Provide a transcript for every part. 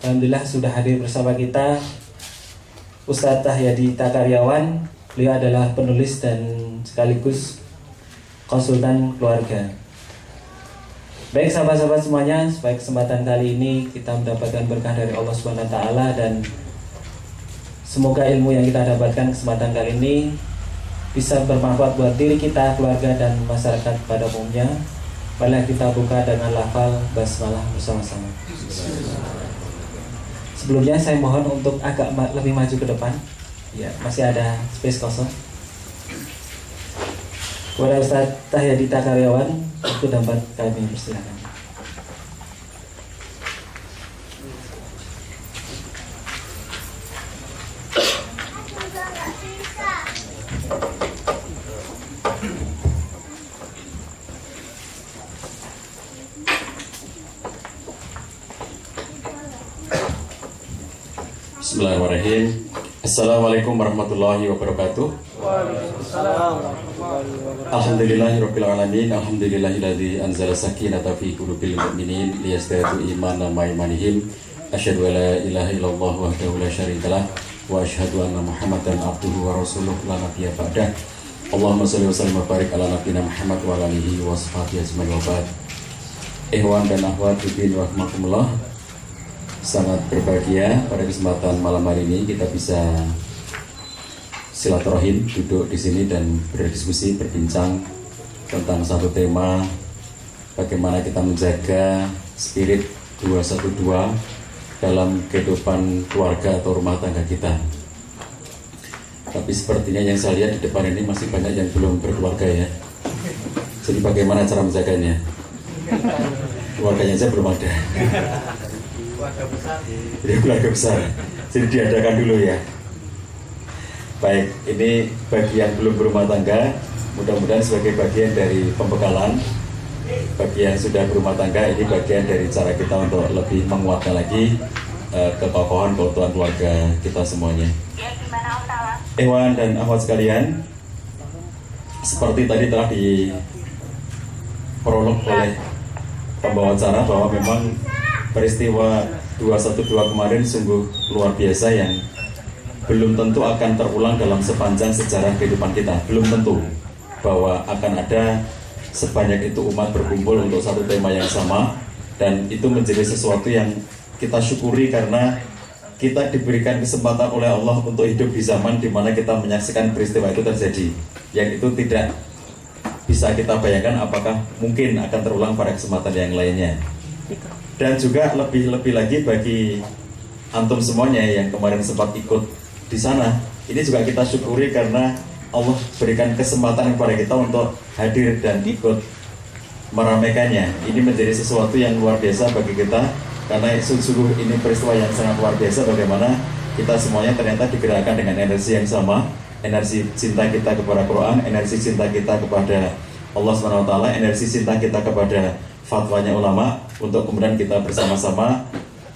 Alhamdulillah sudah hadir bersama kita Ustadz Tahyadi Takaryawan. Beliau adalah penulis dan sekaligus konsultan keluarga. Baik sahabat-sahabat semuanya, supaya kesempatan kali ini kita mendapatkan berkah dari Allah Subhanahu wa taala, dan semoga ilmu yang kita dapatkan kesempatan kali ini bisa bermanfaat buat diri kita, keluarga, dan masyarakat pada umumnya. Mari kita buka dengan lafal basmalah bersama-sama. Sebelumnya saya mohon untuk agak lebih maju ke depan. Ya, masih ada space kosong. Kepada Ustadz Tahyadi Takaryawan, itu dapat kami persilakan. Bismillahirrahmanirrahim. Assalamualaikum warahmatullahi wabarakatuh. Alhamdulillahirabbil alamin. Alhamdulillahilladzi anzala sakinata fi qulubil mu'minin liyazdadu imanan ma imanihim. Asyhadu an la ilaha illallah wahdahu la syarikalah wa asyhadu anna Muhammadan abduhu wa rasuluh la nabiyya ba'dah. Allahumma shalli wa sallim wa barik ala nabiyyina Muhammad wa ala alihi wa sahbihi ajmain wa ba'd. Ikhwan dan akhwat fillah rahimakumullah. Sangat berbahagia pada kesempatan malam hari ini kita bisa silaturahim, duduk di sini dan berdiskusi, berbincang tentang satu tema, bagaimana kita menjaga spirit 212 dalam kehidupan keluarga atau rumah tangga kita. Tapi sepertinya yang saya lihat di depan ini masih banyak yang belum berkeluarga ya. Jadi bagaimana cara menjaganya? Keluarganya saya belum ada. Keluarga besar. Jadi diadakan dulu ya. Baik, ini bagi yang belum berumah tangga, mudah-mudahan sebagai bagian dari pembekalan. Bagi yang sudah berumah tangga, ini bagian dari cara kita untuk lebih menguatkan lagi kekokohan keutuhan keluarga kita semuanya. Ikhwan dan akhwat sekalian, seperti tadi telah diprolog oleh pembawa acara bahwa memang peristiwa 212 kemarin sungguh luar biasa yang belum tentu akan terulang dalam sepanjang sejarah kehidupan kita. Belum tentu bahwa akan ada sebanyak itu umat berkumpul untuk satu tema yang sama, dan itu menjadi sesuatu yang kita syukuri karena kita diberikan kesempatan oleh Allah untuk hidup di zaman di mana kita menyaksikan peristiwa itu terjadi, yang itu tidak bisa kita bayangkan apakah mungkin akan terulang pada kesempatan yang lainnya. Dan juga lebih lagi bagi antum semuanya yang kemarin sempat ikut di sana, ini juga kita syukuri karena Allah berikan kesempatan kepada kita untuk hadir dan ikut meramaikannya. Ini menjadi sesuatu yang luar biasa bagi kita, karena sungguh ini peristiwa yang sangat luar biasa bagaimana kita semuanya ternyata digerakkan dengan energi yang sama, energi cinta kita kepada Quran, energi cinta kita kepada Allah SWT, energi cinta kita kepada fatwanya ulama, untuk kemudian kita bersama-sama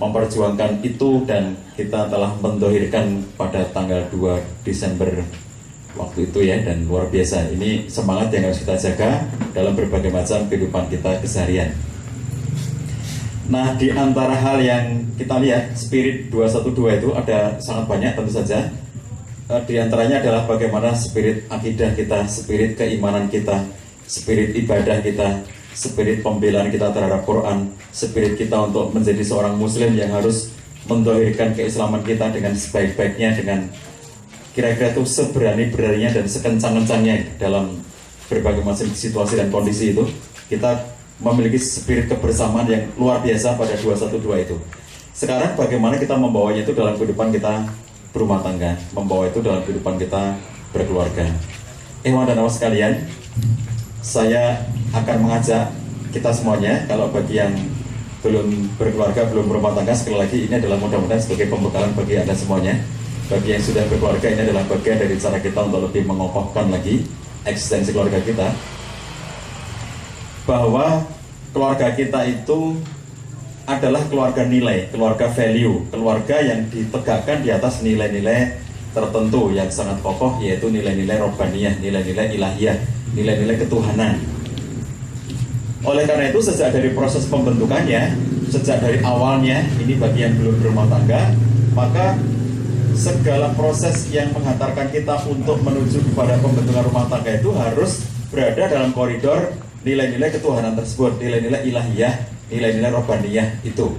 memperjuangkan itu, dan kita telah mendohirkan pada tanggal 2 Desember waktu itu ya, dan luar biasa. Ini semangat yang harus kita jaga dalam berbagai macam kehidupan kita keseharian. Nah, di antara hal yang kita lihat spirit 212 itu ada sangat banyak tentu saja. Di antaranya adalah bagaimana spirit akidah kita, spirit keimanan kita, spirit ibadah kita, spirit pembelaan kita terhadap Quran, spirit kita untuk menjadi seorang muslim yang harus mendohirkan keislaman kita dengan sebaik-baiknya, dengan kira-kira itu seberani-beraninya dan sekencang-kencangnya dalam berbagai macam situasi dan kondisi itu. Kita memiliki spirit kebersamaan yang luar biasa pada 212 itu. Sekarang bagaimana kita membawanya itu dalam kehidupan kita berumah tangga, membawa itu dalam kehidupan kita berkeluarga. Ikhwan dan akhwat sekalian, saya akan mengajak kita semuanya, kalau bagi yang belum berkeluarga, belum berumah tangga, sekali lagi ini adalah mudah-mudahan sebagai pembekalan bagi Anda semuanya. Bagi yang sudah berkeluarga, ini adalah bagian dari cara kita untuk lebih mengokohkan lagi eksistensi keluarga kita, bahwa keluarga kita itu adalah keluarga nilai, keluarga value, keluarga yang ditegakkan di atas nilai-nilai tertentu yang sangat kokoh, yaitu nilai-nilai robbaniyah, nilai-nilai ilahiyah, nilai-nilai ketuhanan. Oleh karena itu sejak dari proses pembentukannya, sejak dari awalnya, ini bagi yang belum berumah tangga, maka segala proses yang menghantarkan kita untuk menuju kepada pembentukan rumah tangga itu harus berada dalam koridor nilai-nilai ketuhanan tersebut, nilai-nilai ilahiyah, nilai-nilai robbaniyah itu.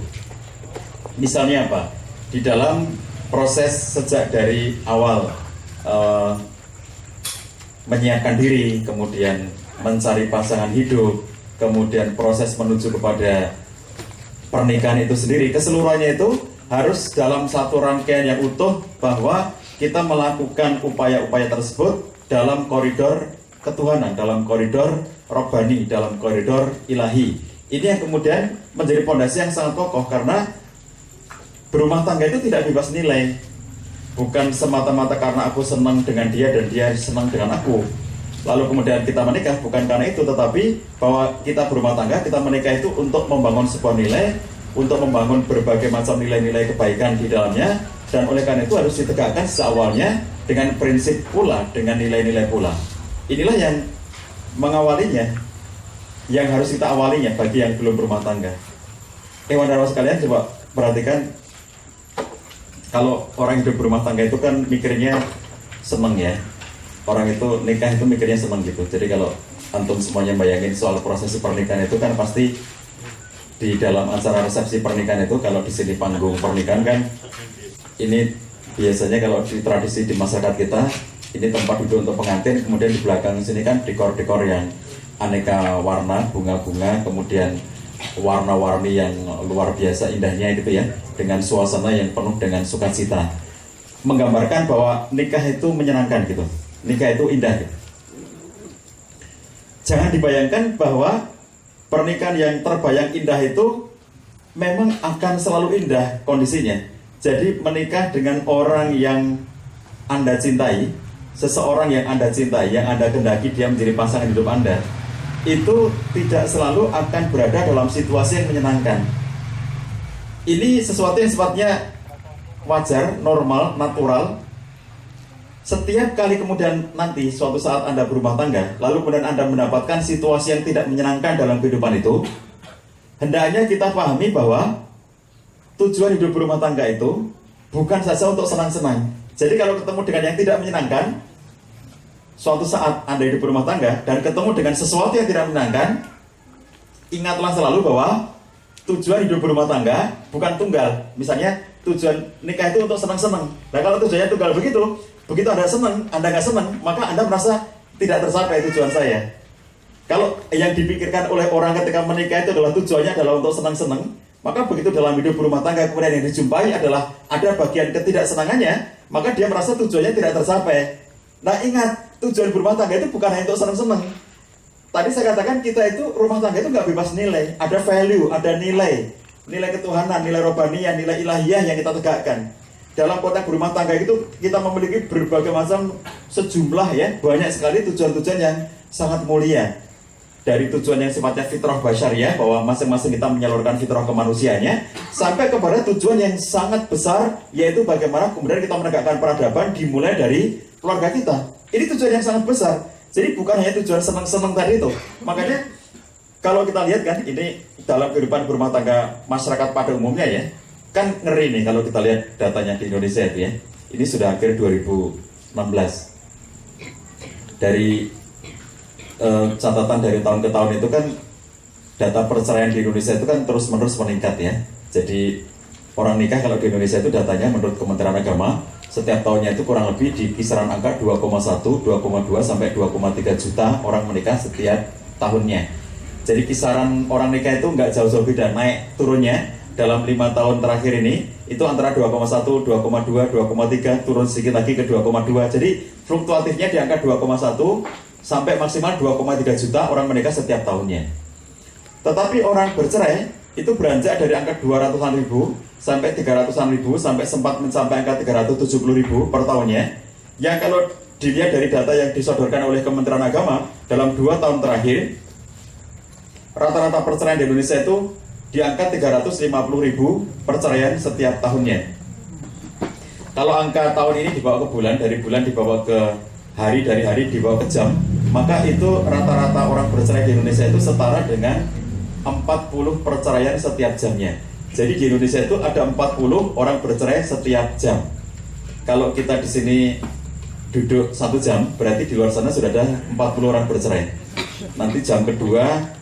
Misalnya apa? Di dalam proses sejak dari awal menyiapkan diri, kemudian mencari pasangan hidup, kemudian proses menuju kepada pernikahan itu sendiri, keseluruhannya itu harus dalam satu rangkaian yang utuh, bahwa kita melakukan upaya-upaya tersebut dalam koridor ketuhanan, dalam koridor robbani, dalam koridor ilahi. Ini yang kemudian menjadi pondasi yang sangat kokoh, karena berumah tangga itu tidak bebas nilai. Bukan semata-mata karena aku senang dengan dia dan dia senang dengan aku, lalu kemudian kita menikah. Bukan karena itu, tetapi bahwa kita berumah tangga, kita menikah itu untuk membangun sebuah nilai, untuk membangun berbagai macam nilai-nilai kebaikan di dalamnya. Dan oleh karena itu harus ditegakkan seawalnya dengan prinsip pula, dengan nilai-nilai pula. Inilah yang mengawalinya, yang harus kita awalinya bagi yang belum berumah tangga. Wanita sekalian, coba perhatikan, kalau orang hidup berumah tangga itu kan mikirnya seneng ya. Orang itu nikah itu mikirnya seneng gitu. Jadi kalau antum semuanya bayangin soal prosesi pernikahan itu kan pasti di dalam acara resepsi pernikahan itu, kalau di sini panggung pernikahan kan, ini biasanya kalau di tradisi di masyarakat kita, ini tempat duduk untuk pengantin, kemudian di belakang sini kan dekor-dekor yang aneka warna, bunga-bunga, kemudian warna-warni yang luar biasa indahnya gitu ya, dengan suasana yang penuh dengan sukacita, menggambarkan bahwa nikah itu menyenangkan gitu, nikah itu indah gitu. Jangan dibayangkan bahwa pernikahan yang terbayang indah itu memang akan selalu indah kondisinya. Jadi menikah dengan orang yang Anda cintai, seseorang yang Anda cintai, yang Anda kehendaki dia menjadi pasangan hidup Anda, itu tidak selalu akan berada dalam situasi yang menyenangkan. Ini sesuatu yang sifatnya wajar, normal, natural. Setiap kali kemudian nanti suatu saat Anda berumah tangga, lalu kemudian Anda mendapatkan situasi yang tidak menyenangkan dalam kehidupan itu, hendaknya kita pahami bahwa tujuan hidup berumah tangga itu bukan saja untuk senang-senang. Jadi kalau ketemu dengan yang tidak menyenangkan, suatu saat Anda hidup berumah tangga dan ketemu dengan sesuatu yang tidak menyenangkan, ingatlah selalu bahwa tujuan hidup berumah tangga bukan tunggal. Misalnya tujuan nikah itu untuk senang-senang. Nah kalau tujuannya tunggal begitu Anda senang, Anda nggak senang, maka Anda merasa tidak tercapai tujuan saya. Kalau yang dipikirkan oleh orang ketika menikah itu adalah tujuannya adalah untuk senang-senang, maka begitu dalam hidup berumah tangga kemudian yang dijumpai adalah ada bagian ketidaksenangannya, maka dia merasa tujuannya tidak tercapai. Nah ingat, tujuan berumah tangga itu bukan hanya untuk senang-senang. Tadi saya katakan kita itu rumah tangga itu nggak bebas nilai, ada value, ada nilai ketuhanan, nilai robbaniyah, nilai ilahiyah yang kita tegakkan. Dalam konteks berumah tangga itu kita memiliki berbagai macam sejumlah ya, banyak sekali tujuan-tujuan yang sangat mulia. Dari tujuan yang sifatnya fitrah basyariah, bahwa masing-masing kita menyalurkan fitrah kemanusiaannya, sampai kepada tujuan yang sangat besar, yaitu bagaimana kemudian kita menegakkan peradaban dimulai dari keluarga kita. Ini tujuan yang sangat besar. Jadi bukan hanya tujuan senang-senang tadi itu. Makanya kalau kita lihat kan, ini dalam kehidupan berumah tangga masyarakat pada umumnya ya, kan ngeri nih kalau kita lihat datanya di Indonesia itu ya. Ini sudah akhir 2016. Dari catatan dari tahun ke tahun itu kan, data perceraian di Indonesia itu kan terus-menerus meningkat ya. Jadi orang nikah kalau di Indonesia itu datanya menurut Kementerian Agama, setiap tahunnya itu kurang lebih di kisaran angka 2,1, 2,2 sampai 2,3 juta orang menikah setiap tahunnya. Jadi kisaran orang nikah itu nggak jauh-jauh beda, naik turunnya dalam 5 tahun terakhir ini itu antara 2,1, 2,2, 2,3, turun sedikit lagi ke 2,2. Jadi fluktuatifnya di angka 2,1 sampai maksimal 2,3 juta orang menikah setiap tahunnya. Tetapi orang bercerai itu beranjak dari angka 200-an ribu sampai 300-an ribu, sampai sempat mencapai angka 370 ribu per tahunnya. Yang kalau dilihat dari data yang disodorkan oleh Kementerian Agama dalam 2 tahun terakhir, rata-rata perceraian di Indonesia itu di angka 350 ribu perceraian setiap tahunnya. Kalau angka tahun ini dibawa ke bulan, dari bulan dibawa ke hari, dari hari dibawa ke jam, maka itu rata-rata orang bercerai di Indonesia itu setara dengan 40 perceraian setiap jamnya. Jadi di Indonesia itu ada 40 orang bercerai setiap jam. Kalau kita di sini duduk 1 jam, berarti di luar sana sudah ada 40 orang bercerai. Nanti jam kedua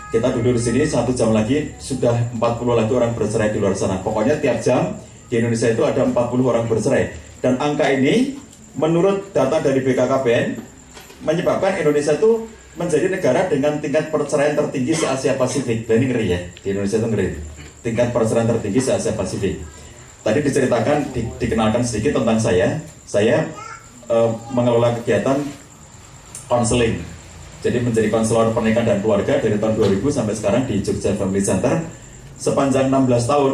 kita duduk di sini 1 jam lagi sudah 40 lagi orang bercerai di luar sana. Pokoknya tiap jam di Indonesia itu ada 40 orang bercerai. Dan angka ini menurut data dari BKKBN menyebabkan Indonesia itu menjadi negara dengan tingkat perceraian tertinggi se Asia Pasifik. Dan ini ngeri ya, di Indonesia itu ngeri. Tingkat perceraian tertinggi se Asia Pasifik. Tadi diceritakan, dikenalkan sedikit tentang saya. Saya mengelola kegiatan konseling. Jadi menjadi konselor pernikahan dan keluarga dari tahun 2000 sampai sekarang di Jogja Family Center. Sepanjang 16 tahun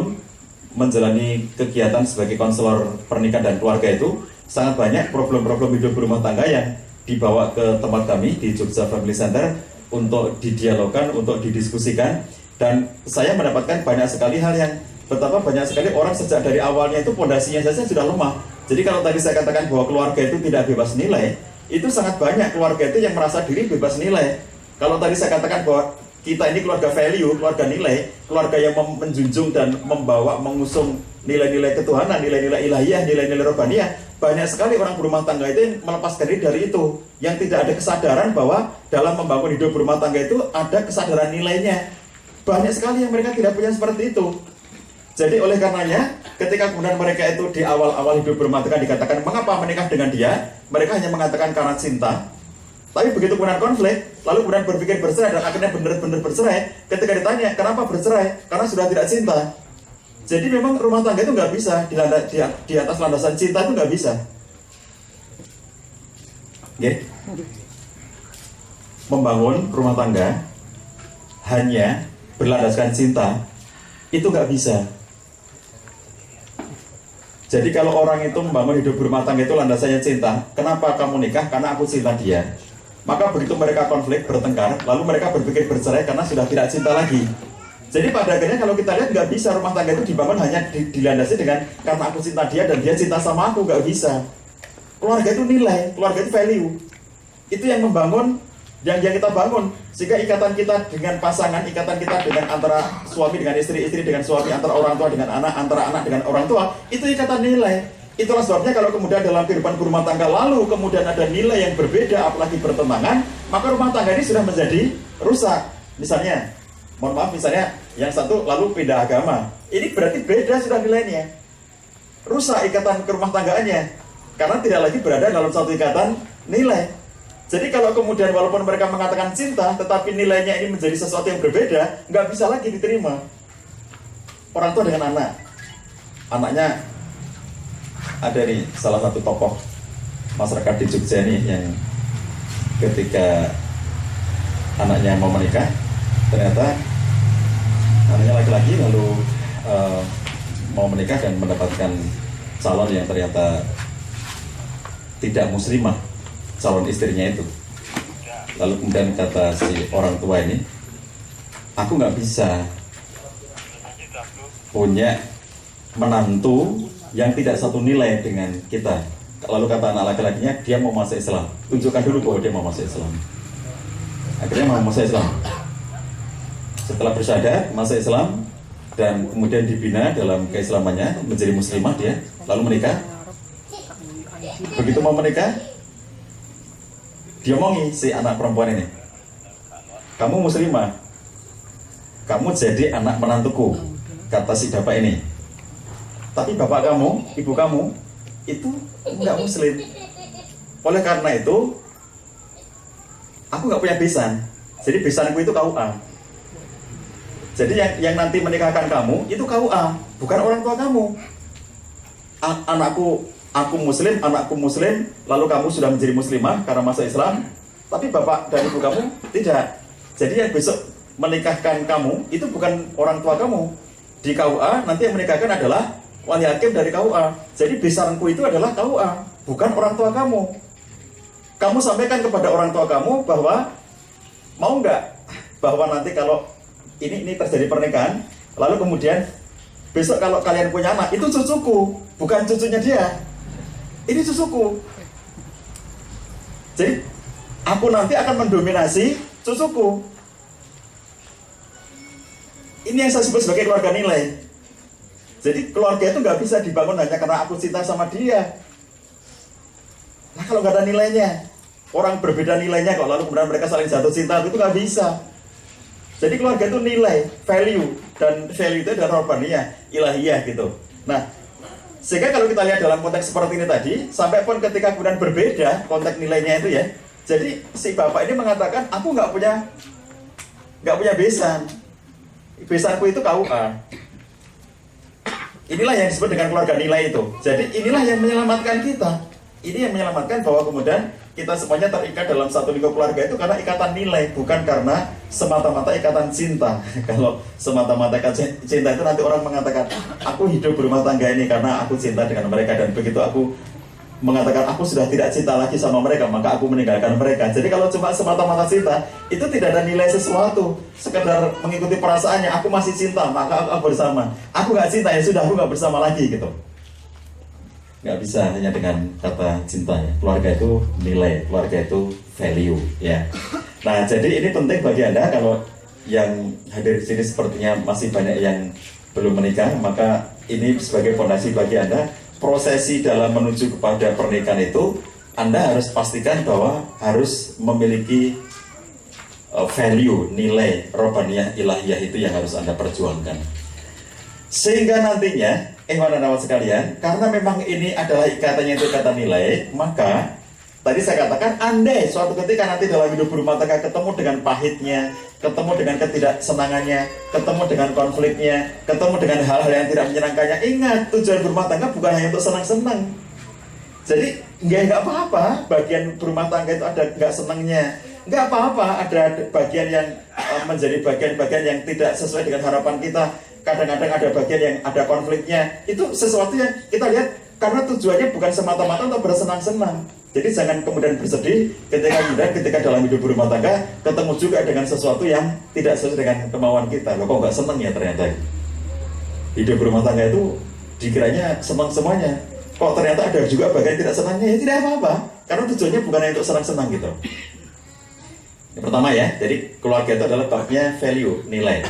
menjalani kegiatan sebagai konselor pernikahan dan keluarga itu, sangat banyak problem-problem hidup berumah tangga yang dibawa ke tempat kami di Jogja Family Center untuk didialogkan, untuk didiskusikan. Dan saya mendapatkan banyak sekali hal yang betapa banyak sekali orang sejak dari awalnya itu pondasinya saja sudah lemah. Jadi kalau tadi saya katakan bahwa keluarga itu tidak bebas nilai, itu sangat banyak keluarga itu yang merasa diri bebas nilai. Kalau tadi saya katakan bahwa kita ini keluarga value, keluarga nilai, keluarga yang menjunjung dan membawa, mengusung nilai-nilai ketuhanan, nilai-nilai ilahiyah, nilai-nilai rohbaniyah, banyak sekali orang berumah tangga itu yang melepaskan diri dari itu, yang tidak ada kesadaran bahwa dalam membangun hidup berumah tangga itu ada kesadaran nilainya. Banyak sekali yang mereka tidak punya seperti itu. Jadi oleh karenanya, ketika kemudian mereka itu di awal-awal hidup berumah tangga dikatakan mengapa menikah dengan dia, mereka hanya mengatakan karena cinta. Tapi begitu kemudian konflik, lalu kemudian berpikir bercerai dan akhirnya benar-benar bercerai. Ketika ditanya kenapa bercerai, karena sudah tidak cinta. Jadi memang rumah tangga itu nggak bisa di atas landasan cinta, itu nggak bisa. Okay. Membangun rumah tangga hanya berlandaskan cinta itu nggak bisa. Jadi kalau orang itu membangun hidup berumah tangga itu landasannya cinta, kenapa kamu nikah? Karena aku cinta dia. Maka begitu mereka konflik, bertengkar, lalu mereka berpikir bercerai karena sudah tidak cinta lagi. Jadi pada akhirnya kalau kita lihat nggak bisa rumah tangga itu dibangun hanya dilandasi dengan karena aku cinta dia dan dia cinta sama aku, nggak bisa. Keluarga itu nilai, keluarga itu value. Itu yang membangun, yang kita bangun. Sehingga ikatan kita dengan pasangan, ikatan kita dengan antara suami dengan istri, istri dengan suami, antara orang tua dengan anak, antara anak dengan orang tua, itu ikatan nilai. Itulah sebabnya kalau kemudian dalam kehidupan berumah tangga lalu kemudian ada nilai yang berbeda, apalagi bertentangan, maka rumah tangga ini sudah menjadi rusak. Misalnya, mohon maaf, misalnya yang satu lalu pindah agama, ini berarti beda sudah nilainya. Rusak ikatan kerumah tanggaannya, karena tidak lagi berada dalam satu ikatan nilai. Jadi kalau kemudian walaupun mereka mengatakan cinta, tetapi nilainya ini menjadi sesuatu yang berbeda, nggak bisa lagi diterima. Orang tua dengan anak, anaknya ada nih salah satu tokoh masyarakat di Jogja nih yang ketika anaknya mau menikah, ternyata anaknya laki-laki lalu mau menikah dan mendapatkan calon yang ternyata tidak muslimah, calon istrinya itu. Lalu kemudian kata si orang tua ini, aku nggak bisa punya menantu yang tidak satu nilai dengan kita. Lalu kata anak laki-lakinya, dia mau masuk Islam, tunjukkan dulu bahwa dia mau masuk Islam. Akhirnya mau masuk Islam. Setelah bersyahadat masuk Islam dan kemudian dibina dalam keislamannya, menjadi muslimah dia, lalu menikah. Begitu mau menikah, diomongi si anak perempuan ini, kamu muslimah, kamu jadi anak menantuku, kata si bapak ini. Tapi bapak kamu, ibu kamu itu enggak muslim. Oleh karena itu, aku nggak punya besan. Jadi besanku itu KUA. Jadi yang nanti menikahkan kamu itu KUA, bukan orang tua kamu. Aku muslim, anakku muslim, lalu kamu sudah menjadi muslimah karena masuk Islam, tapi bapak dan ibu kamu tidak. Jadi yang besok menikahkan kamu itu bukan orang tua kamu. Di KUA nanti yang menikahkan adalah wali hakim dari KUA. Jadi besanku itu adalah KUA, bukan orang tua kamu. Kamu sampaikan kepada orang tua kamu bahwa mau nggak bahwa nanti kalau ini terjadi pernikahan, lalu kemudian besok kalau kalian punya anak itu cucuku, bukan cucunya dia. Ini cucuku. Jadi aku nanti akan mendominasi cucuku. Ini yang saya sebut sebagai keluarga nilai. Jadi keluarga itu nggak bisa dibangun hanya karena aku cinta sama dia. Nah kalau nggak ada nilainya, orang berbeda nilainya kok lalu kemudian mereka saling jatuh cinta, itu nggak bisa. Jadi keluarga itu nilai, value, dan value itu adalah robaniyah, ilahiyah gitu. Nah, sehingga kalau kita lihat dalam konteks seperti ini tadi, sampai pun ketika kemudian berbeda konteks nilainya itu ya, jadi si bapak ini mengatakan, aku nggak punya besan, besanku itu KUA. Inilah yang disebut dengan keluarga nilai itu. Jadi inilah yang menyelamatkan kita. Ini yang menyelamatkan bahwa kemudian kita semuanya terikat dalam satu lingkup keluarga itu karena ikatan nilai, bukan karena semata-mata ikatan cinta. Kalau semata-mata ikatan cinta itu nanti orang mengatakan, aku hidup berumah tangga ini karena aku cinta dengan mereka, dan begitu aku mengatakan aku sudah tidak cinta lagi sama mereka, maka aku meninggalkan mereka. Jadi kalau cuma semata-mata cinta, itu tidak ada nilai sesuatu, sekedar mengikuti perasaannya, aku masih cinta, maka aku bersama. Aku nggak cinta, ya sudah, aku nggak bersama lagi gitu. Nggak bisa hanya dengan kata cinta ya. Keluarga itu nilai, keluarga itu value ya. Nah, jadi ini penting bagi Anda. Kalau yang hadir di sini sepertinya masih banyak yang belum menikah, maka ini sebagai fondasi bagi Anda. Prosesi dalam menuju kepada pernikahan itu, Anda harus pastikan bahwa harus memiliki value, nilai robaniyah ilahiyah itu yang harus Anda perjuangkan. Sehingga nantinya anak-anak sekalian, karena memang ini adalah ikatannya itu ikatan nilai, maka tadi saya katakan, andai suatu ketika nanti dalam hidup berumah tangga ketemu dengan pahitnya, ketemu dengan ketidaksenangannya, ketemu dengan konfliknya, ketemu dengan hal-hal yang tidak menyenangkannya, ingat, tujuan berumah tangga bukan hanya untuk senang-senang. Jadi nggak apa-apa bagian berumah tangga itu ada nggak senangnya, nggak apa-apa ada bagian yang menjadi bagian-bagian yang tidak sesuai dengan harapan kita. Kadang-kadang ada bagian yang ada konfliknya. Itu sesuatu yang kita lihat karena tujuannya bukan semata-mata untuk bersenang-senang. Jadi jangan kemudian bersedih ketika dalam hidup berumah tangga ketemu juga dengan sesuatu yang tidak sesuai dengan kemauan kita. Loh, kok nggak senang ya ternyata. Hidup berumah tangga itu dikiranya senang semuanya. Kok ternyata ada juga bagian tidak senangnya, ya tidak apa-apa. Karena tujuannya bukan untuk senang-senang gitu. Yang pertama ya, jadi keluarga itu adalah babnya value, nilai.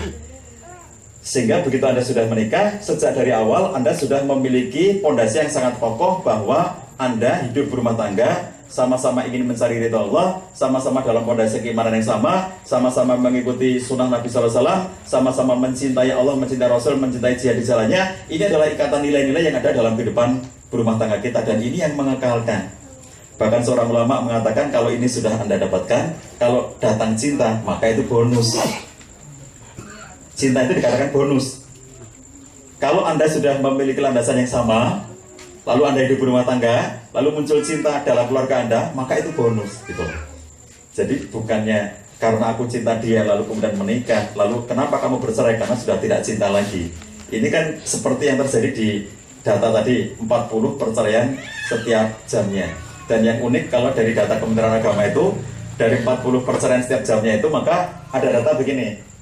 Sehingga begitu Anda sudah menikah, sejak dari awal Anda sudah memiliki fondasi yang sangat kokoh bahwa Anda hidup berumah tangga, sama-sama ingin mencari ridha Allah, sama-sama dalam fondasi keimanan yang sama-sama mengikuti sunnah Nabi SAW, sama-sama mencintai Allah, mencintai Rasul, mencintai jihad di jalannya. Ini adalah ikatan nilai-nilai yang ada dalam kehidupan berumah tangga kita, dan ini yang mengekalkan. Bahkan seorang ulama mengatakan kalau ini sudah Anda dapatkan, kalau datang cinta, maka itu bonus. Cinta itu dikatakan bonus. Kalau Anda sudah memiliki landasan yang sama, lalu Anda hidup berumah tangga, lalu muncul cinta dalam keluarga Anda, maka itu bonus gitu. Jadi bukannya karena aku cinta dia lalu kemudian menikah, lalu kenapa kamu bercerai karena sudah tidak cinta lagi. Ini kan seperti yang terjadi di data tadi, 40 perceraian setiap jamnya. Dan yang unik kalau dari data Kementerian Agama itu, dari 40 perceraian setiap jamnya itu, maka ada data begini,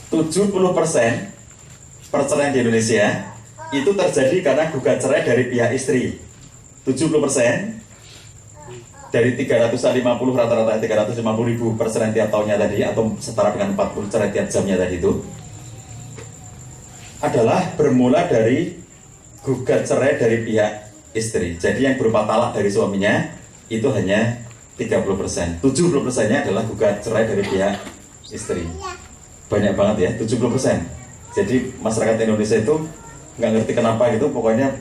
70% perceraian di Indonesia itu terjadi karena gugat cerai dari pihak istri. 70% dari 350 rata-rata 350 ribu perceraian tiap tahunnya tadi, atau setara dengan 40 cerai tiap jamnya tadi itu, adalah bermula dari gugat cerai dari pihak istri. Jadi yang berupa talak dari suaminya itu hanya 30%. 70%-nya adalah gugat cerai dari pihak istri. Banyak banget ya, 70%. Jadi masyarakat Indonesia itu nggak ngerti kenapa gitu, pokoknya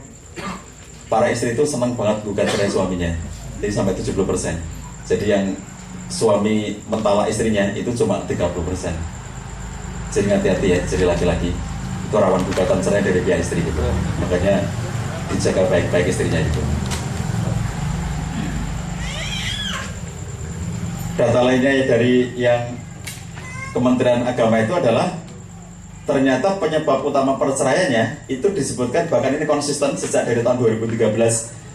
para istri itu senang banget gugat cerai suaminya. Jadi sampai 70%. Jadi yang suami mentalak istrinya itu cuma 30%. Jadi hati-hati ya, jadi laki-laki itu rawan gugatan cerai dari pihak istri gitu. Makanya dijaga baik-baik istrinya itu. Data lainnya ya dari yang Kementerian Agama itu adalah ternyata penyebab utama perceraiannya itu disebutkan, bahkan ini konsisten sejak dari tahun 2013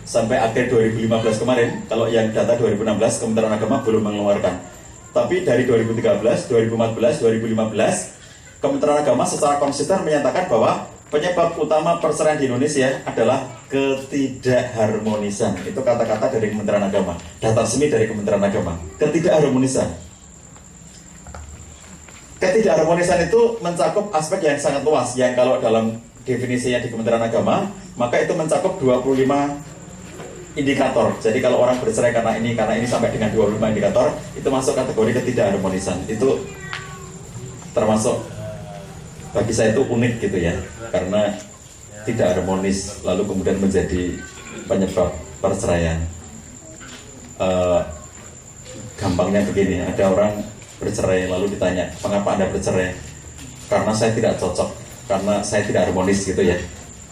sampai akhir 2015 kemarin. Kalau yang data 2016 Kementerian Agama belum mengeluarkan, tapi dari 2013, 2014, 2015 Kementerian Agama secara konsisten menyatakan bahwa penyebab utama perceraian di Indonesia adalah ketidakharmonisan. Itu kata-kata dari Kementerian Agama, data resmi dari Kementerian Agama, ketidakharmonisan. Ketidakharmonisan itu mencakup aspek yang sangat luas, yang kalau dalam definisinya di Kementerian Agama, maka itu mencakup 25 indikator. Jadi kalau orang bercerai karena ini sampai dengan 25 indikator, itu masuk kategori ketidakharmonisan. Itu termasuk bagi saya itu unik gitu ya, karena tidak harmonis lalu kemudian menjadi penyebab perceraian. Gampangnya begini, ada orang bercerai lalu ditanya, mengapa Anda bercerai? Karena saya tidak cocok, karena saya tidak harmonis gitu ya.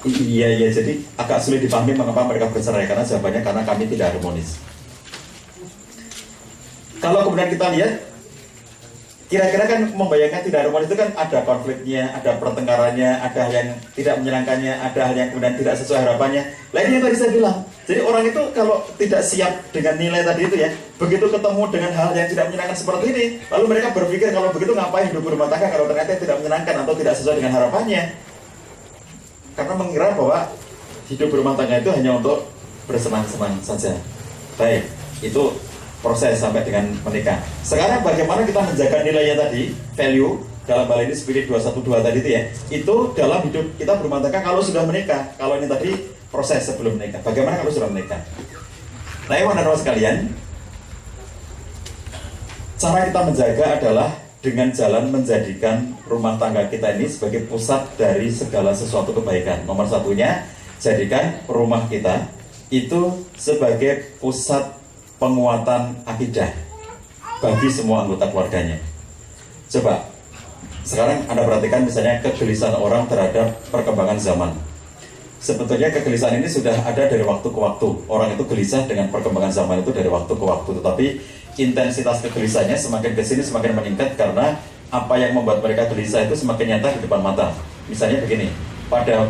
Iya, jadi agak sulit dipahami mengapa mereka bercerai, karena jawabannya karena kami tidak harmonis. Kalau kemudian kita lihat, kira-kira kan membayangkan tidak harmonis itu kan ada konfliknya, ada pertengkarannya, ada hal yang tidak menyenangkannya, ada hal yang kemudian tidak sesuai harapannya. Nah ini yang tadi saya bilang, jadi orang itu kalau tidak siap dengan nilai tadi itu ya, begitu ketemu dengan hal yang tidak menyenangkan seperti ini, lalu mereka berpikir kalau begitu ngapain hidup berumah tangga kalau ternyata tidak menyenangkan atau tidak sesuai dengan harapannya. Karena mengira bahwa hidup berumah tangga itu hanya untuk bersenang-senang saja. Baik, itu proses sampai dengan menikah. Sekarang bagaimana kita menjaga nilainya tadi, value, dalam hal ini spirit 212 tadi itu ya, itu dalam hidup kita berumah tangga kalau sudah menikah. Kalau ini tadi proses sebelum menikah, bagaimana kalau sudah menikah? Nah, teman-teman sekalian, cara kita menjaga adalah dengan jalan menjadikan rumah tangga kita ini sebagai pusat dari segala sesuatu kebaikan. Nomor satunya, jadikan rumah kita itu sebagai pusat penguatan akidah bagi semua anggota keluarganya. Coba, sekarang Anda perhatikan misalnya kegelisahan orang terhadap perkembangan zaman. Sebetulnya kegelisahan ini sudah ada dari waktu ke waktu. Orang itu gelisah dengan perkembangan zaman itu dari waktu ke waktu. Tetapi intensitas kegelisahannya semakin kesini semakin meningkat karena apa yang membuat mereka gelisah itu semakin nyata di depan mata. Misalnya begini, pada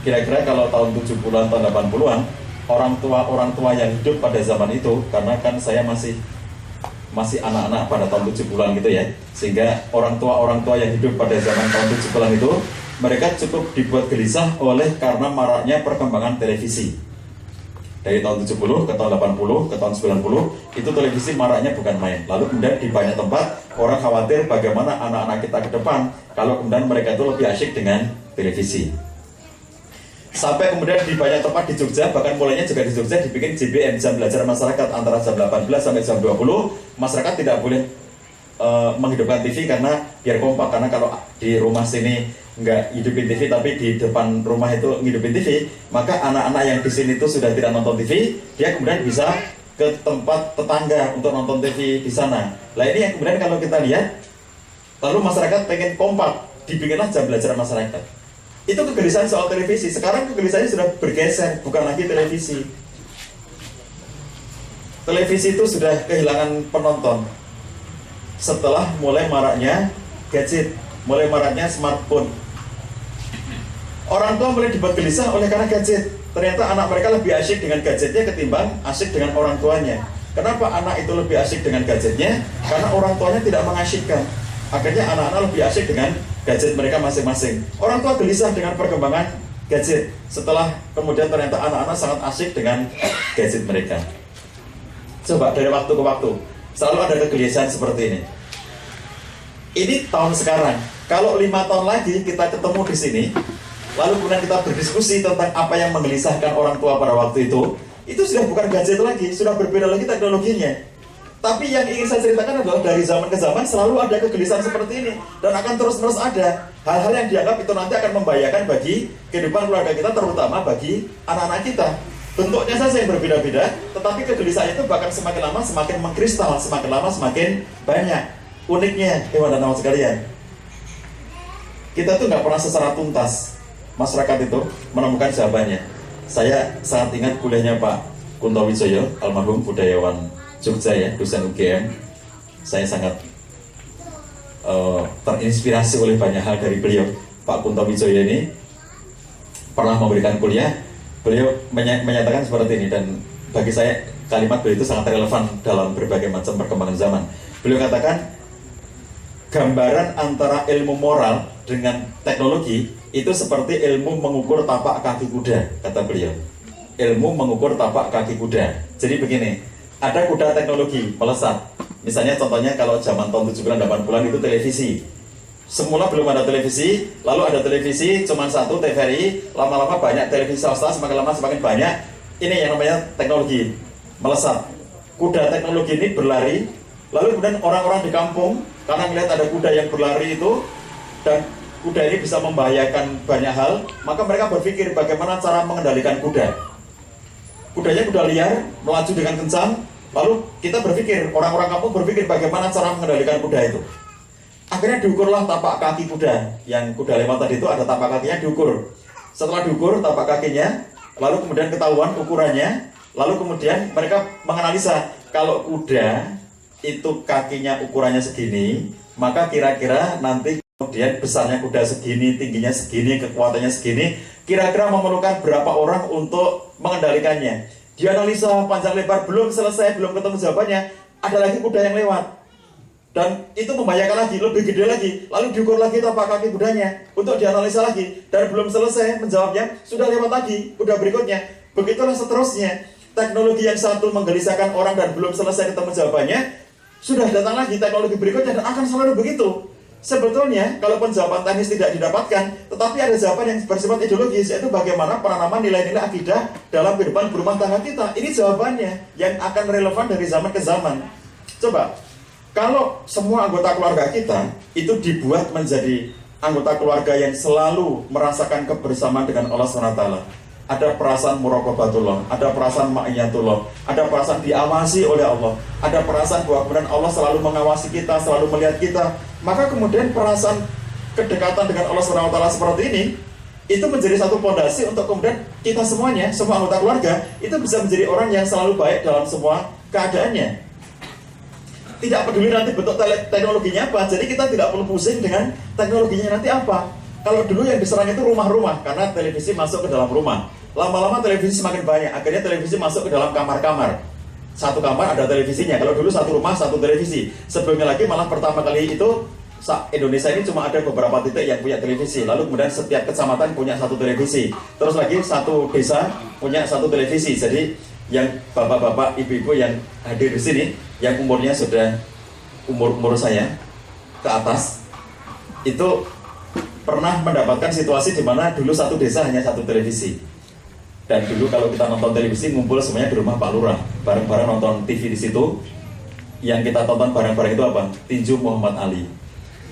kira-kira kalau tahun 70-an, tahun 80-an, orang tua yang hidup pada zaman itu, karena kan saya masih anak-anak pada tahun 70-an gitu ya, sehingga orang tua yang hidup pada zaman tahun 70-an itu, mereka cukup dibuat gelisah oleh karena maraknya perkembangan televisi. Dari tahun 70 ke tahun 80 ke tahun 90 itu televisi maraknya bukan main. Lalu kemudian di banyak tempat orang khawatir bagaimana anak-anak kita ke depan kalau kemudian mereka itu lebih asyik dengan televisi. Sampai kemudian di banyak tempat di Jogja, bahkan mulainya juga di Jogja dibikin JBM, jam belajar masyarakat, antara jam 18 sampai jam 20 masyarakat tidak boleh menghidupkan TV karena biar kompak. Karena kalau di rumah sini nggak hidupin TV tapi di depan rumah itu ngidupin TV, maka anak-anak yang di sini itu sudah tidak nonton TV, dia kemudian bisa ke tempat tetangga untuk nonton TV di sana. Nah ini yang kemudian kalau kita lihat, lalu masyarakat pengen kompak, dibikinlah jam belajar masyarakat. Itu kegelisahan soal televisi. Sekarang kegelisahannya sudah bergeser, bukan lagi televisi. Televisi itu sudah kehilangan penonton setelah mulai maraknya gadget, mulai maraknya smartphone. Orang tua mulai dibuat gelisah oleh karena gadget. Ternyata anak mereka lebih asyik dengan gadgetnya ketimbang asyik dengan orang tuanya. Kenapa anak itu lebih asyik dengan gadgetnya? Karena orang tuanya tidak mengasyikkan. Akhirnya anak-anak lebih asyik dengan gadget mereka masing-masing. Orang tua gelisah dengan perkembangan gadget setelah kemudian ternyata anak-anak sangat asyik dengan gadget mereka. Coba dari waktu ke waktu selalu ada kegelisahan seperti ini. Ini tahun sekarang. Kalau 5 tahun lagi kita ketemu di sini, lalu kemudian kita berdiskusi tentang apa yang menggelisahkan orang tua pada waktu itu sudah bukan gadget lagi, sudah berbeda lagi teknologinya. Tapi yang ingin saya ceritakan adalah dari zaman ke zaman selalu ada kegelisahan seperti ini dan akan terus-menerus ada hal-hal yang dianggap itu nanti akan membahayakan bagi kehidupan keluarga kita, terutama bagi anak-anak kita. Bentuknya saja yang berbeda-beda, tetapi kegelisahan itu bahkan semakin lama semakin mengkristal, semakin lama semakin banyak. Uniknya, teman dan teman sekalian, kita tuh nggak pernah secara tuntas masyarakat itu menemukan jawabannya. Saya sangat ingat kuliahnya Pak Kunto Wijoyo, almarhum budayawan Jogja ya, dosen UGM. Saya sangat terinspirasi oleh banyak hal dari beliau. Pak Kunto Wijoyo ini pernah memberikan kuliah, beliau menyatakan seperti ini, dan bagi saya kalimat beliau itu sangat relevan dalam berbagai macam perkembangan zaman. Beliau katakan, gambaran antara ilmu moral dengan teknologi itu seperti ilmu mengukur tapak kaki kuda, kata beliau. Ilmu mengukur tapak kaki kuda. Jadi begini, ada kuda teknologi melesat, Misalnya contohnya kalau zaman tahun 70-an 80-an itu televisi. Semula belum ada televisi, lalu ada televisi cuma satu TVRI, lama-lama banyak televisi swasta, semakin lama semakin banyak. Ini yang namanya teknologi melesat. Kuda teknologi ini berlari, lalu kemudian orang-orang di kampung karena melihat ada kuda yang berlari itu dan kuda ini bisa membahayakan banyak hal, maka mereka berpikir bagaimana cara mengendalikan kuda. Kudanya kuda liar, melaju dengan kencang, lalu kita berpikir, orang-orang kampung berpikir bagaimana cara mengendalikan kuda itu. Akhirnya diukurlah tapak kaki kuda. Yang kuda lewat tadi itu ada tapak kakinya diukur. Setelah diukur tapak kakinya, lalu kemudian ketahuan ukurannya, lalu kemudian mereka menganalisa kalau kuda itu kakinya ukurannya segini, maka kira-kira nanti kemudian besarnya kuda segini, tingginya segini, kekuatannya segini, kira-kira memerlukan berapa orang untuk mengendalikannya. Dianalisa panjang lebar, belum selesai, belum ketemu jawabannya, ada lagi kuda yang lewat. Dan itu membahayakan lagi, lebih gede lagi. Lalu diukur lagi tapak kaki kudanya untuk dianalisa lagi. Dan belum selesai menjawabnya, sudah lewat lagi kuda berikutnya. Begitulah seterusnya. Teknologi yang satu menggelisahkan orang dan belum selesai ketemu jawabannya, sudah datang lagi teknologi berikutnya dan akan selalu begitu. Sebetulnya, kalaupun jawaban teknis tidak didapatkan, tetapi ada jawaban yang bersifat ideologis, yaitu bagaimana penanaman nilai-nilai akidah dalam kehidupan berumah tangga kita. Ini jawabannya yang akan relevan dari zaman ke zaman. Coba, kalau semua anggota keluarga kita itu dibuat menjadi anggota keluarga yang selalu merasakan kebersamaan dengan Allah SWT, ada perasaan muraqabatullah, ada perasaan ma'iyatullah, ada perasaan diawasi oleh Allah, ada perasaan bahwa kemudian Allah selalu mengawasi kita, selalu melihat kita, maka kemudian perasaan kedekatan dengan Allah SWT seperti ini, itu menjadi satu fondasi untuk kemudian kita semuanya, semua anggota keluarga, itu bisa menjadi orang yang selalu baik dalam semua keadaannya. Tidak peduli nanti bentuk teknologinya apa, jadi kita tidak perlu pusing dengan teknologinya nanti apa. Kalau dulu yang diserang itu rumah-rumah, karena televisi masuk ke dalam rumah. Lama-lama televisi semakin banyak, akhirnya televisi masuk ke dalam kamar-kamar. Satu kamar ada televisinya, kalau dulu satu rumah satu televisi. Sebelumnya lagi malah pertama kali itu Indonesia ini cuma ada beberapa titik yang punya televisi. Lalu kemudian setiap kecamatan punya satu televisi. Terus lagi satu desa punya satu televisi. Jadi yang bapak-bapak, ibu-ibu yang hadir di sini, yang umurnya sudah umur saya ke atas, itu pernah mendapatkan situasi di mana dulu satu desa hanya satu televisi. Dan dulu kalau kita nonton televisi ngumpul semuanya di rumah Pak Lurah, bareng-bareng nonton TV di situ. Yang kita tonton bareng-bareng itu apa? Tinju Muhammad Ali.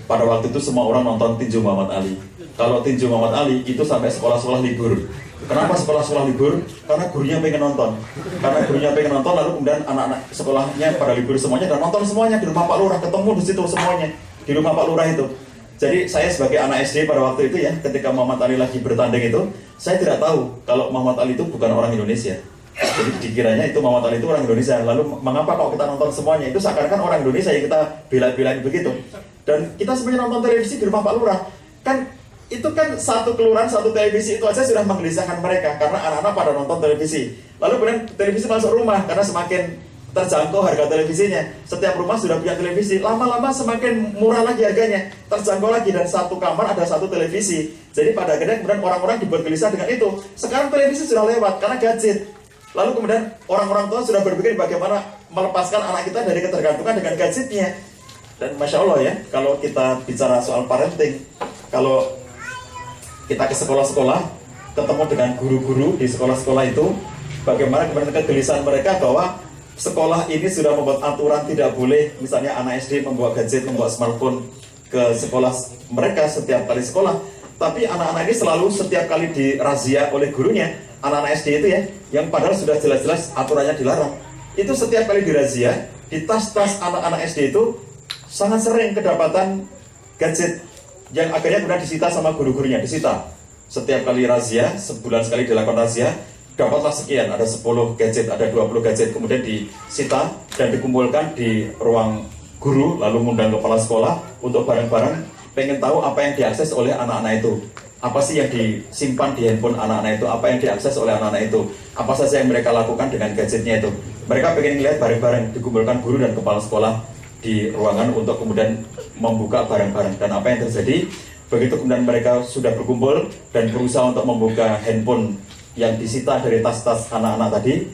Pada waktu itu semua orang nonton tinju Muhammad Ali. Kalau tinju Muhammad Ali itu sampai sekolah-sekolah libur. Kenapa sekolah-sekolah libur? Karena gurunya pengen nonton. Karena gurunya pengen nonton, lalu kemudian anak-anak sekolahnya pada libur semuanya dan nonton semuanya di rumah Pak Lurah, ketemu di situ semuanya di rumah Pak Lurah itu. Jadi saya sebagai anak SD pada waktu itu ya, ketika Muhammad Ali lagi bertanding itu, saya tidak tahu kalau Muhammad Ali itu bukan orang Indonesia. Jadi dikiranya itu Muhammad Ali itu orang Indonesia. Lalu mengapa kalau kita nonton semuanya itu seakan-akan orang Indonesia yang kita bela-belain begitu. Dan kita semuanya nonton televisi di rumah Pak Lurah. Kan itu kan satu kelurahan, satu televisi itu aja sudah menggelisahkan mereka karena anak-anak pada nonton televisi. Lalu kemudian televisi masuk rumah karena semakin terjangkau harga televisinya. Setiap rumah sudah punya televisi. Lama-lama semakin murah lagi harganya, terjangkau lagi, dan satu kamar ada satu televisi. Jadi pada akhirnya kemudian orang-orang dibuat gelisah dengan itu. Sekarang televisi sudah lewat karena gadget. Lalu kemudian orang-orang tua sudah berpikir bagaimana melepaskan anak kita dari ketergantungan dengan gadgetnya. Dan Masya Allah ya, kalau kita bicara soal parenting, kalau kita ke sekolah-sekolah, ketemu dengan guru-guru di sekolah-sekolah itu, bagaimana kemudian kegelisahan mereka bahwa sekolah ini sudah membuat aturan tidak boleh, misalnya anak SD membawa gadget, membawa smartphone ke sekolah mereka setiap kali sekolah. Tapi anak-anak ini selalu setiap kali dirazia oleh gurunya, anak-anak SD itu ya, yang padahal sudah jelas-jelas aturannya dilarang. Itu setiap kali dirazia, di tas-tas anak-anak SD itu sangat sering kedapatan gadget yang akhirnya kemudian disita sama guru-gurunya, disita. Setiap kali razia, sebulan sekali dilakukan razia, dapatlah sekian, ada 10 gadget, ada 20 gadget, kemudian disita dan dikumpulkan di ruang guru, lalu mengundang kepala sekolah untuk bareng-bareng pengen tahu apa yang diakses oleh anak-anak itu. Apa sih yang disimpan di handphone anak-anak itu, apa yang diakses oleh anak-anak itu, apa saja yang mereka lakukan dengan gadgetnya itu. Mereka pengen lihat bareng-bareng, dikumpulkan guru dan kepala sekolah di ruangan untuk kemudian membuka bareng-bareng. Dan apa yang terjadi, begitu kemudian mereka sudah berkumpul dan berusaha untuk membuka handphone yang disita dari tas-tas anak-anak tadi,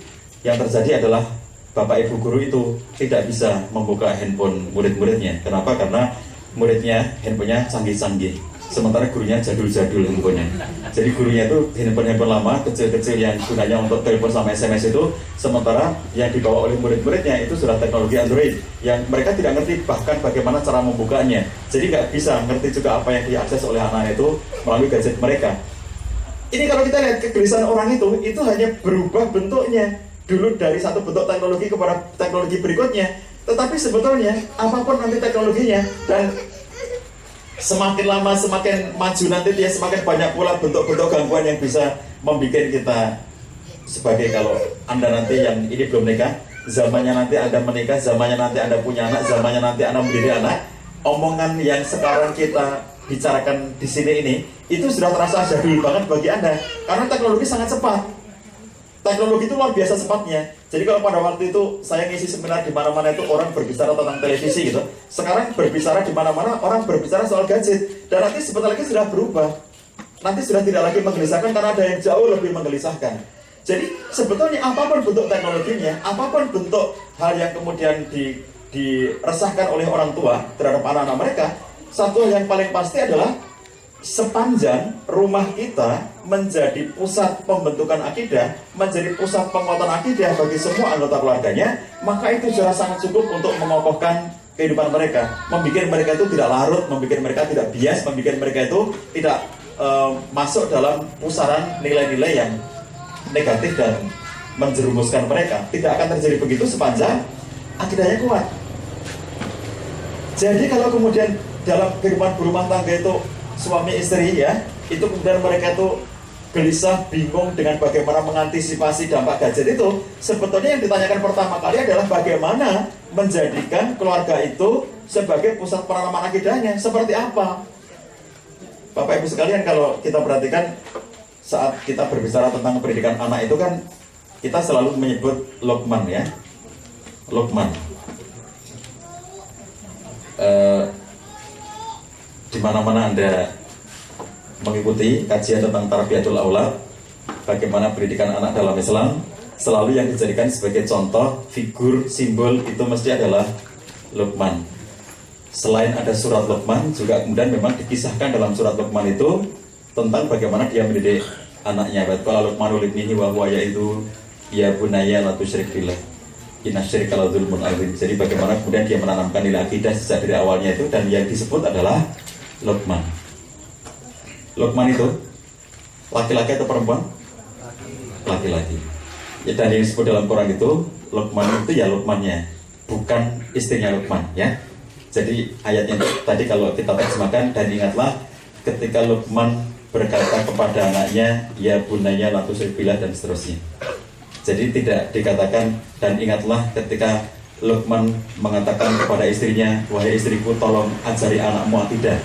yang terjadi adalah Bapak Ibu guru itu tidak bisa membuka handphone murid-muridnya. Kenapa? Karena muridnya handphonenya canggih-canggih, sementara gurunya jadul-jadul handphonenya. Jadi gurunya itu handphone lama, kecil-kecil yang gunanya untuk telepon sama SMS itu, sementara yang dibawa oleh murid-muridnya itu sudah teknologi Android yang mereka tidak ngerti bahkan bagaimana cara membukanya. Jadi nggak bisa ngerti juga apa yang diakses oleh anak itu melalui gadget mereka. Ini kalau kita lihat kegelisahan orang itu hanya berubah bentuknya. Dulu dari satu bentuk teknologi kepada teknologi berikutnya, tetapi sebetulnya apapun nanti teknologinya, dan semakin lama semakin maju nanti dia semakin banyak pula bentuk-bentuk gangguan yang bisa membuat kita sebagai, kalau Anda nanti yang ini belum nikah, zamannya nanti Anda menikah, zamannya nanti Anda punya anak, zamannya nanti Anda mendidik anak, omongan yang sekarang kita bicarakan di sini ini itu sudah terasa jadul banget bagi Anda karena teknologi sangat cepat. Teknologi itu luar biasa cepatnya. Jadi kalau pada waktu itu saya ngisi seminar di mana-mana itu orang berbicara tentang televisi gitu. Sekarang berbicara di mana-mana orang berbicara soal gadget. Dan nanti sebentar lagi sudah berubah. Nanti sudah tidak lagi menggelisahkan karena ada yang jauh lebih menggelisahkan. Jadi sebetulnya apapun bentuk teknologinya, apapun bentuk hal yang kemudian diresahkan oleh orang tua terhadap anak-anak mereka, satu yang paling pasti adalah sepanjang rumah kita menjadi pusat pembentukan akidah, menjadi pusat penguatan akidah bagi semua anggota keluarganya, maka itu sudah sangat cukup untuk mengokohkan kehidupan mereka, membuat mereka itu tidak larut, membuat mereka tidak bias, membuat mereka itu tidak masuk dalam pusaran nilai-nilai yang negatif dan menjerumuskan mereka. Tidak akan terjadi begitu sepanjang akidahnya kuat. Jadi kalau kemudian dalam kehidupan berumah tangga itu suami istri ya, itu kemudian mereka itu gelisah, bingung dengan bagaimana mengantisipasi dampak gadget itu, sebetulnya yang ditanyakan pertama kali adalah bagaimana menjadikan keluarga itu sebagai pusat penanaman akidahnya, seperti apa? Bapak Ibu sekalian, kalau kita perhatikan saat kita berbicara tentang pendidikan anak itu kan kita selalu menyebut Luqman ya, Luqman. Di mana-mana Anda mengikuti kajian tentang tarbiyatul aulad, bagaimana pendidikan anak dalam Islam, selalu yang dijadikan sebagai contoh, figur, simbol itu mesti adalah Luqman. Selain ada surat Luqman, juga kemudian memang dikisahkan dalam surat Luqman itu tentang bagaimana dia mendidik anaknya. Qala Luqmanu libnihi wa huwa ya'idu ya bunayya la tusyrik billah inna syirka la dzulmun adzim. Jadi bagaimana kemudian dia menanamkan nilai akidah sejak dari awalnya itu, dan yang disebut adalah Luqman. Luqman itu laki-laki atau perempuan? Laki-laki. Ya, dan yang disebut dalam Quran itu Luqman itu ya Luqmannya, bukan istrinya Luqman ya. Jadi ayatnya itu tadi kalau kita terjemahkan, dan ingatlah ketika Luqman berkata kepada anaknya ya bunayya la tusyrik billah dan seterusnya. Jadi tidak dikatakan dan ingatlah ketika Luqman mengatakan kepada istrinya, wahai istriku tolong ajari anakmu akidah.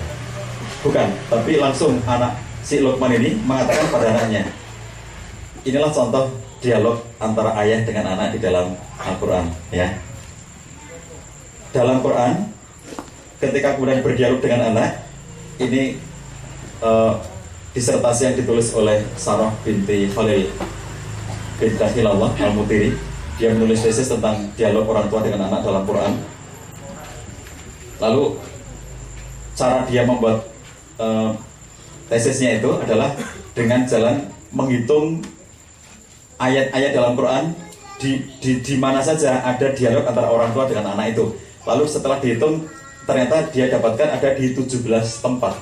Bukan, tapi langsung anak si Luqman ini mengatakan pada anaknya. Inilah contoh dialog antara ayah dengan anak di dalam Al-Quran ya. Dalam Quran ketika kemudian berdialog dengan anak ini disertasi yang ditulis oleh Sarah binti Khalil binti Hilallah Al-Mutiri. Dia menulis tesis tentang dialog orang tua dengan anak dalam Quran. Lalu cara dia membuat tesisnya itu adalah dengan jalan menghitung ayat-ayat dalam Quran di mana saja ada dialog antara orang tua dengan anak itu. Lalu setelah dihitung ternyata dia dapatkan ada di 17 tempat.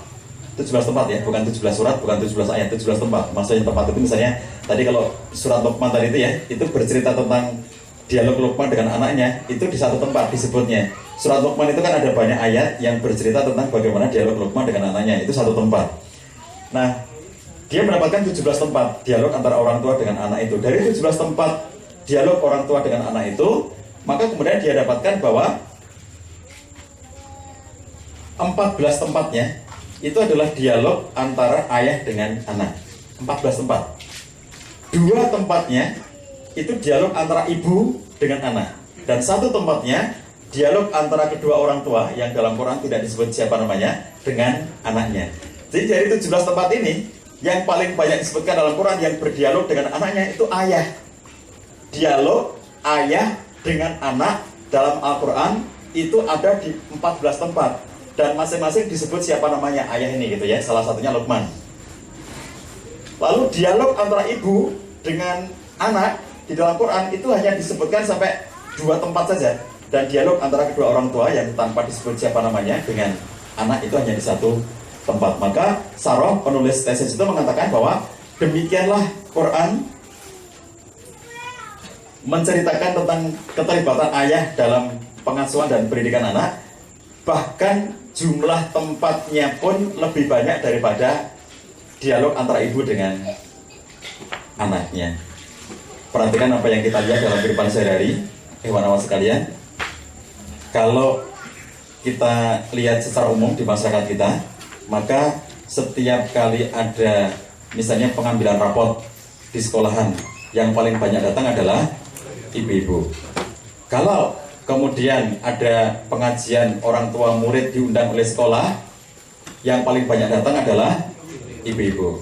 17 tempat ya, bukan 17 surat, bukan 17 ayat, 17 tempat. Maksudnya tempat itu misalnya tadi kalau surat Luqman tadi itu ya, itu bercerita tentang dialog Luqman dengan anaknya, itu di satu tempat disebutnya. Surat Luqman itu kan ada banyak ayat yang bercerita tentang bagaimana dialog Luqman dengan anaknya, itu satu tempat. Nah, dia mendapatkan 17 tempat dialog antara orang tua dengan anak itu. Dari 17 tempat dialog orang tua dengan anak itu, maka kemudian dia dapatkan bahwa 14 tempatnya itu adalah dialog antara ayah dengan anak. 14 tempat. 2 tempatnya itu dialog antara ibu dengan anak. Dan 1 tempatnya dialog antara kedua orang tua yang dalam Quran tidak disebut siapa namanya dengan anaknya. Jadi dari 17 tempat ini yang paling banyak disebutkan dalam Quran yang berdialog dengan anaknya itu ayah. Dialog ayah dengan anak dalam Al-Quran itu ada di 14 tempat, dan masing-masing disebut siapa namanya ayah ini gitu ya, salah satunya Luqman. Lalu dialog antara ibu dengan anak di dalam Quran itu hanya disebutkan sampai 2 tempat saja, dan dialog antara kedua orang tua yang tanpa disebut siapa namanya dengan anak itu hanya di 1 tempat. Maka Saroh, penulis tesis itu mengatakan bahwa demikianlah Quran menceritakan tentang keterlibatan ayah dalam pengasuhan dan pendidikan anak, bahkan jumlah tempatnya pun lebih banyak daripada dialog antara ibu dengan anaknya. Perhatikan apa yang kita lihat dalam kehidupan sehari-hari, hewan-hewan sekalian. Kalau kita lihat secara umum di masyarakat kita, maka setiap kali ada misalnya pengambilan rapot di sekolahan, yang paling banyak datang adalah ibu-ibu. Kalau kemudian ada pengajian orang tua murid diundang oleh sekolah, yang paling banyak datang adalah ibu-ibu.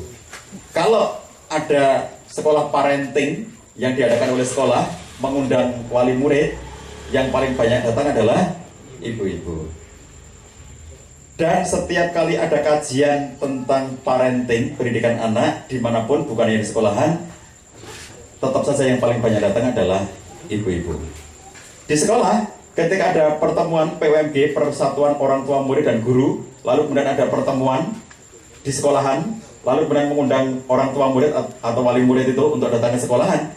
Kalau ada sekolah parenting yang diadakan oleh sekolah mengundang wali murid, yang paling banyak datang adalah ibu-ibu. Dan setiap kali ada kajian tentang parenting, pendidikan anak, dimanapun bukan yang di sekolahan, tetap saja yang paling banyak datang adalah ibu-ibu. Di sekolah, ketika ada pertemuan PWMG, Persatuan Orang Tua Murid dan Guru, lalu kemudian ada pertemuan di sekolahan, lalu kemudian mengundang orang tua murid atau wali murid itu untuk datang ke sekolahan,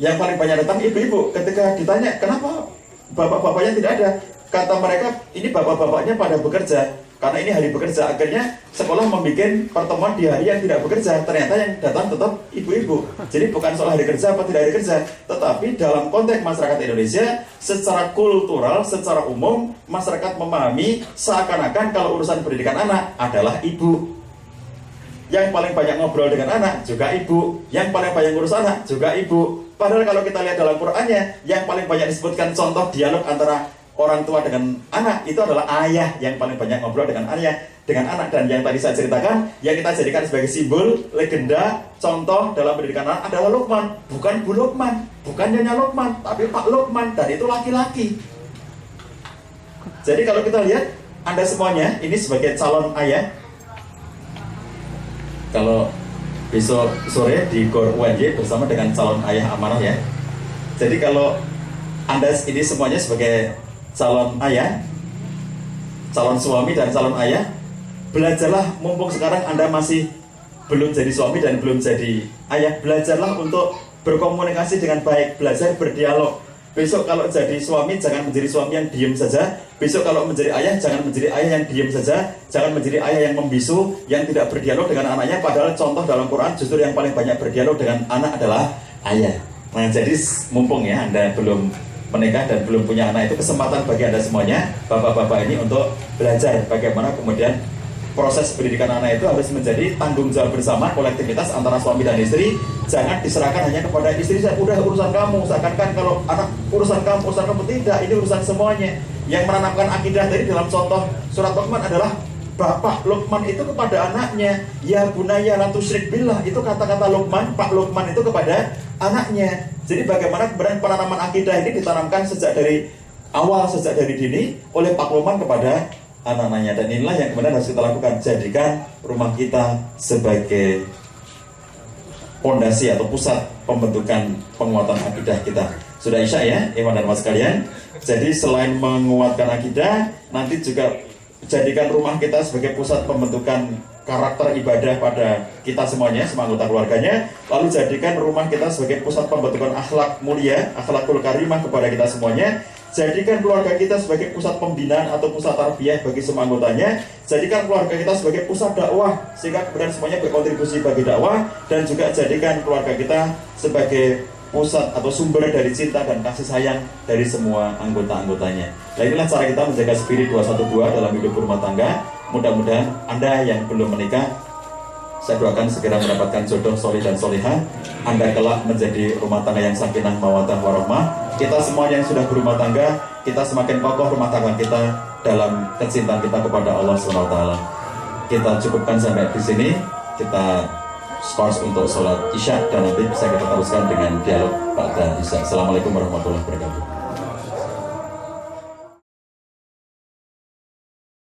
yang paling banyak datang ibu-ibu. Ketika ditanya, kenapa bapak-bapaknya tidak ada? Kata mereka, ini bapak-bapaknya pada bekerja, karena ini hari bekerja. Akhirnya sekolah membuat pertemuan di hari yang tidak bekerja. Ternyata yang datang tetap ibu-ibu. Jadi bukan soal hari kerja atau tidak hari kerja, tetapi dalam konteks masyarakat Indonesia, secara kultural, secara umum, masyarakat memahami seakan-akan kalau urusan pendidikan anak adalah ibu. Yang paling banyak ngobrol dengan anak juga ibu, yang paling banyak ngurus anak juga ibu. Padahal kalau kita lihat dalam Qur'annya, yang paling banyak disebutkan contoh dialog antara orang tua dengan anak itu adalah ayah, yang paling banyak ngobrol dengan ayah, dengan anak. Dan yang tadi saya ceritakan, yang kita jadikan sebagai simbol, legenda, contoh dalam pendidikan anak adalah Luqman. Bukan Bu Luqman, bukan Nyonya Luqman, tapi Pak Luqman, dan itu laki-laki. Jadi kalau kita lihat, Anda semuanya ini sebagai calon ayah. Kalau besok sore di GOR UNJ bersama dengan calon ayah amanah ya. Jadi kalau Anda ini semuanya sebagai calon ayah, calon suami dan calon ayah, belajarlah mumpung sekarang Anda masih belum jadi suami dan belum jadi ayah, belajarlah untuk berkomunikasi dengan baik, belajar berdialog. Besok kalau jadi suami, jangan menjadi suami yang diam saja. Besok kalau menjadi ayah, jangan menjadi ayah yang diam saja. Jangan menjadi ayah yang membisu, yang tidak berdialog dengan anaknya. Padahal contoh dalam Quran justru yang paling banyak berdialog dengan anak adalah ayah. Nah, jadi mumpung ya Anda belum menikah dan belum punya anak, itu kesempatan bagi Anda semuanya, bapak-bapak ini, untuk belajar bagaimana kemudian proses pendidikan anak itu harus menjadi tanggung jawab bersama, kolektivitas antara suami dan istri. Jangan diserahkan hanya kepada istri, udah urusan kamu, seakan-akan kalau anak urusan kamu tidak, ini urusan semuanya. Yang menanamkan akidah tadi dalam contoh surat Luqman adalah Bapak Luqman itu kepada anaknya, ya bunaya la tusyrik billah, itu kata-kata Luqman, Pak Luqman itu kepada anaknya. Jadi bagaimana kemudian penanaman akidah ini ditanamkan sejak dari awal, sejak dari dini oleh Pak Luqman kepada anak-anaknya. Dan inilah yang kemudian harus kita lakukan, jadikan rumah kita sebagai pondasi atau pusat pembentukan penguatan akidah kita. Sudah isya ya, iman dan mas sekalian. Jadi selain menguatkan akidah, nanti juga jadikan rumah kita sebagai pusat pembentukan karakter ibadah pada kita semuanya, semua anggota keluarganya. Lalu jadikan rumah kita sebagai pusat pembentukan akhlak mulia, akhlakul karimah kepada kita semuanya. Jadikan keluarga kita sebagai pusat pembinaan atau pusat tarbiyah bagi semua anggotanya. Jadikan keluarga kita sebagai pusat dakwah, sehingga kemudian semuanya berkontribusi bagi dakwah. Dan juga jadikan keluarga kita sebagai pusat atau sumber dari cinta dan kasih sayang dari semua anggota-anggotanya. Nah, inilah cara kita menjaga spirit 212 dalam hidup rumah tangga. Mudah-mudahan Anda yang belum menikah, saya doakan segera mendapatkan jodoh solih dan solihah. Anda kelak menjadi rumah tangga yang sakinah mawaddah warahmah. Kita semua yang sudah berumah tangga, kita semakin kokoh rumah tangga kita dalam kecintaan kita kepada Allah SWT. Kita cukupkan sampai di sini. Kita skors untuk sholat isya, dan nanti bisa kita teruskan dengan dialog pada isya. Assalamualaikum warahmatullahi wabarakatuh.